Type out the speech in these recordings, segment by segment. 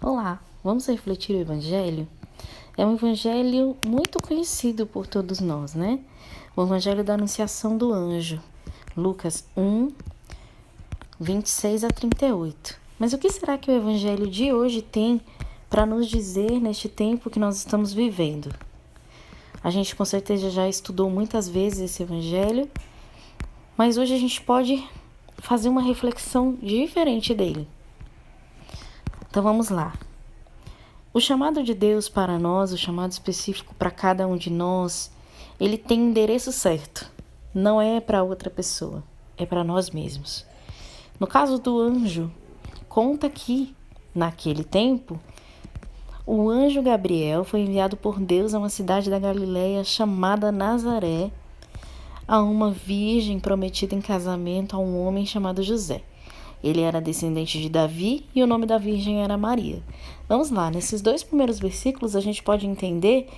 Olá, vamos refletir o Evangelho? É um Evangelho muito conhecido por todos nós, né? O Evangelho da Anunciação do Anjo, Lucas 1, 26 a 38. Mas o que será que o Evangelho de hoje tem para nos dizer neste tempo que nós estamos vivendo? A gente com certeza já estudou muitas vezes esse Evangelho, mas hoje a gente pode fazer uma reflexão diferente dele. Então vamos lá. O chamado de Deus para nós, o chamado específico para cada um de nós, ele tem endereço certo. Não é para outra pessoa, é para nós mesmos. No caso do anjo, conta que, naquele tempo, o anjo Gabriel foi enviado por Deus a uma cidade da Galileia chamada Nazaré, a uma virgem prometida em casamento a um homem chamado José. Ele era descendente de Davi e o nome da virgem era Maria. Vamos lá, nesses dois primeiros versículos a gente pode entender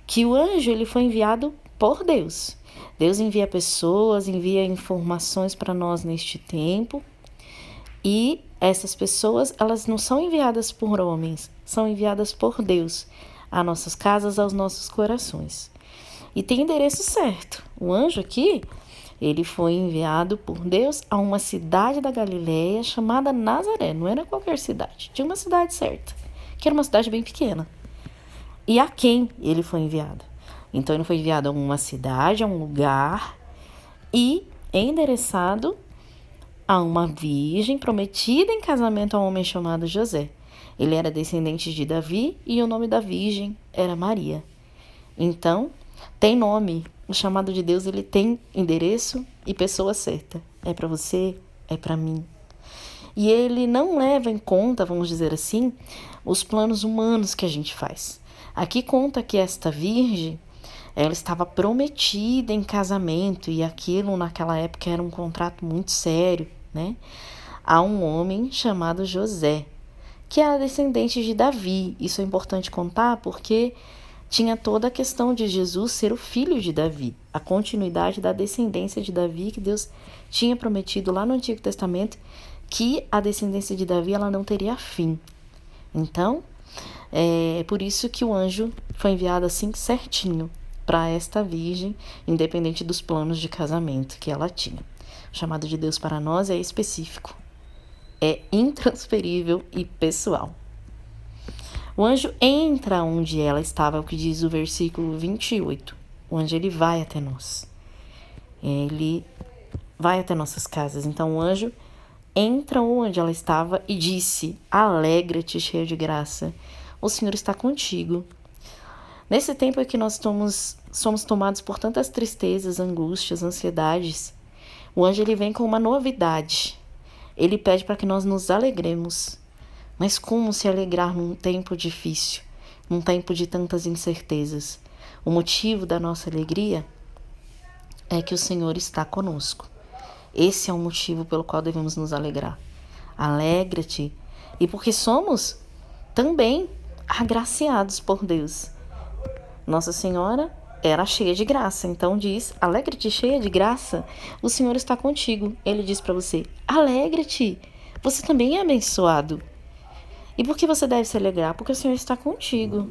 que o anjo ele foi enviado por Deus. Deus envia pessoas, envia informações para nós neste tempo. E essas pessoas, elas não são enviadas por homens, são enviadas por Deus, às nossas casas, aos nossos corações. E tem endereço certo. O anjo aqui, ele foi enviado por Deus a uma cidade da Galileia chamada Nazaré. Não era qualquer cidade, tinha uma cidade certa, que era uma cidade bem pequena. E a quem ele foi enviado? Então ele foi enviado a uma cidade, a um lugar, e endereçado a uma virgem prometida em casamento a um homem chamado José. Ele era descendente de Davi e o nome da virgem era Maria. Então, tem nome. O chamado de Deus, ele tem endereço e pessoa certa. É para você, é para mim. E ele não leva em conta, vamos dizer assim, os planos humanos que a gente faz. Aqui conta que esta virgem, ela estava prometida em casamento, e aquilo naquela época era um contrato muito sério, né? A um homem chamado José, que era descendente de Davi. Isso é importante contar porque tinha toda a questão de Jesus ser o filho de Davi, a continuidade da descendência de Davi que Deus tinha prometido lá no Antigo Testamento, que a descendência de Davi ela não teria fim. Então, é por isso que o anjo foi enviado assim certinho para esta virgem, independente dos planos de casamento que ela tinha. O chamado de Deus para nós é específico, é intransferível e pessoal. O anjo entra onde ela estava, é o que diz o versículo 28. O anjo ele vai até nós. Ele vai até nossas casas. Então o anjo entra onde ela estava e disse: alegra-te, cheia de graça, o Senhor está contigo. Nesse tempo em que nós somos tomados por tantas tristezas, angústias, ansiedades, o anjo ele vem com uma novidade. Ele pede para que nós nos alegremos. Mas como se alegrar num tempo difícil, num tempo de tantas incertezas? O motivo da nossa alegria é que o Senhor está conosco. Esse é o motivo pelo qual devemos nos alegrar. Alegra-te. E porque somos também agraciados por Deus. Nossa Senhora era cheia de graça, então diz: alegra-te, cheia de graça, o Senhor está contigo. Ele diz para você: alegra-te, você também é abençoado. E por que você deve se alegrar? Porque o Senhor está contigo.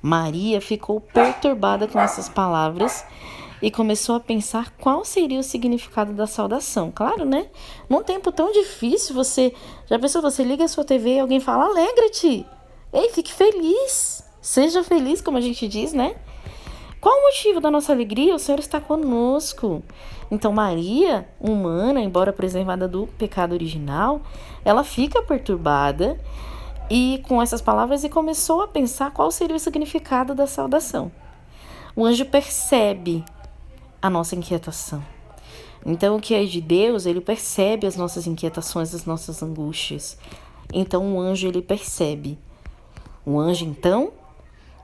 Maria ficou perturbada com essas palavras e começou a pensar qual seria o significado da saudação. Claro, né? Num tempo tão difícil, já pensou, você liga a sua TV e alguém fala: alegra-te. Ei, fique feliz. Seja feliz, como a gente diz, né? Qual o motivo da nossa alegria? O Senhor está conosco. Então Maria, humana, embora preservada do pecado original, ela fica perturbada e com essas palavras e começou a pensar qual seria o significado da saudação. O anjo percebe a nossa inquietação. Então o que é de Deus, ele percebe as nossas inquietações, as nossas angústias. Então o anjo, ele percebe. O anjo, então,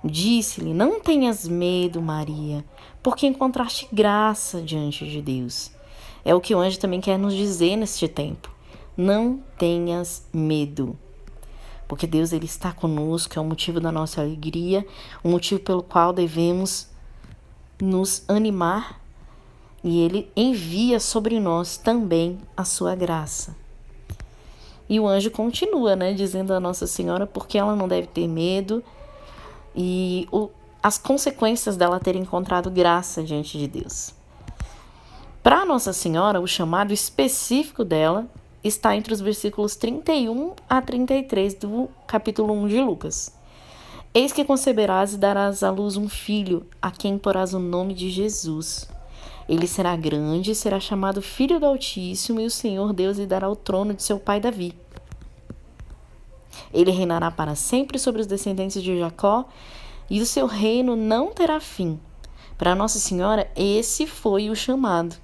disse-lhe: não tenhas medo, Maria, porque encontraste graça diante de Deus. É o que o anjo também quer nos dizer neste tempo. Não tenhas medo, porque Deus ele está conosco, é o motivo da nossa alegria, o motivo pelo qual devemos nos animar, e ele envia sobre nós também a sua graça. E o anjo continua, né, dizendo a Nossa Senhora porque ela não deve ter medo e as consequências dela ter encontrado graça diante de Deus. Para Nossa Senhora, o chamado específico dela está entre os versículos 31 a 33 do capítulo 1 de Lucas. Eis que conceberás e darás à luz um filho, a quem porás o nome de Jesus. Ele será grande e será chamado Filho do Altíssimo, e o Senhor Deus lhe dará o trono de seu pai Davi. Ele reinará para sempre sobre os descendentes de Jacó, e o seu reino não terá fim. Para Nossa Senhora, esse foi o chamado.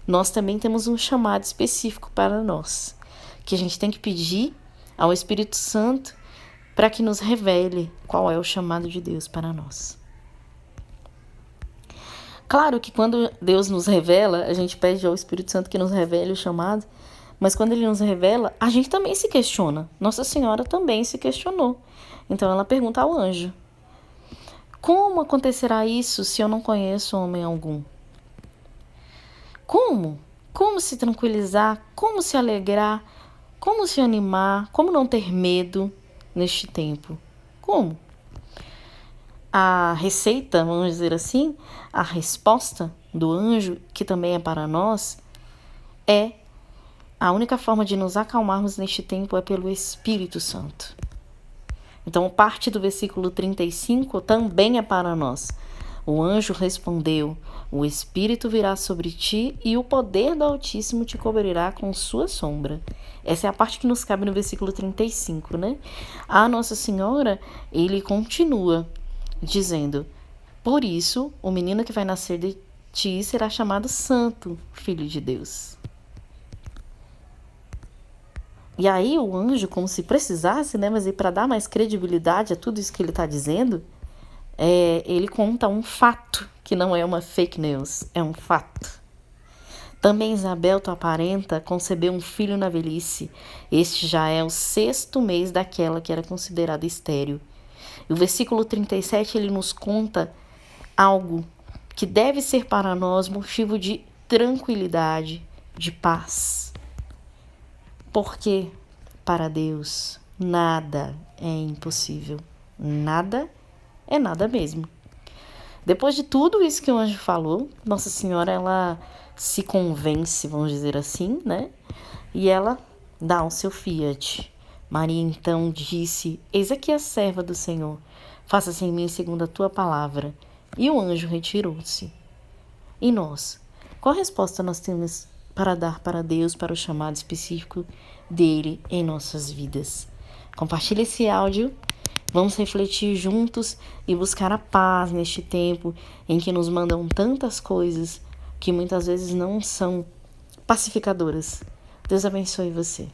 Nós também temos um chamado específico para nós, que a gente tem que pedir ao Espírito Santo para que nos revele qual é o chamado de Deus para nós. Claro que quando Deus nos revela, a gente pede ao Espírito Santo que nos revele o chamado, mas quando ele nos revela, a gente também se questiona. Nossa Senhora também se questionou. Então ela pergunta ao anjo: como acontecerá isso se eu não conheço homem algum? Como? Como se tranquilizar? Como se alegrar? Como se animar? Como não ter medo neste tempo? Como? A receita, vamos dizer assim, a resposta do anjo, que também é para nós, é a única forma de nos acalmarmos neste tempo é pelo Espírito Santo. Então, parte do versículo 35 também é para nós. O anjo respondeu: o Espírito virá sobre ti e o poder do Altíssimo te cobrirá com sua sombra. Essa é a parte que nos cabe no versículo 35, né? A Nossa Senhora, ele continua dizendo: por isso, o menino que vai nascer de ti será chamado Santo, Filho de Deus. E aí o anjo, como se precisasse, né? Mas para dar mais credibilidade a tudo isso que ele está dizendo, ele conta um fato, que não é uma fake news, é um fato. Também Isabel, tua parenta, concebeu um filho na velhice. Este já é o 6º mês daquela que era considerada estéril. E o versículo 37, ele nos conta algo que deve ser para nós motivo de tranquilidade, de paz. Porque para Deus nada é impossível. Nada é nada mesmo. Depois de tudo isso que o anjo falou, Nossa Senhora, ela se convence, vamos dizer assim, né? E ela dá o seu fiat. Maria então disse: eis aqui a serva do Senhor, faça-se em mim segundo a tua palavra. E o anjo retirou-se. E nós? Qual resposta nós temos para dar para Deus, para o chamado específico dele em nossas vidas? Compartilhe esse áudio. Vamos refletir juntos e buscar a paz neste tempo em que nos mandam tantas coisas que muitas vezes não são pacificadoras. Deus abençoe você.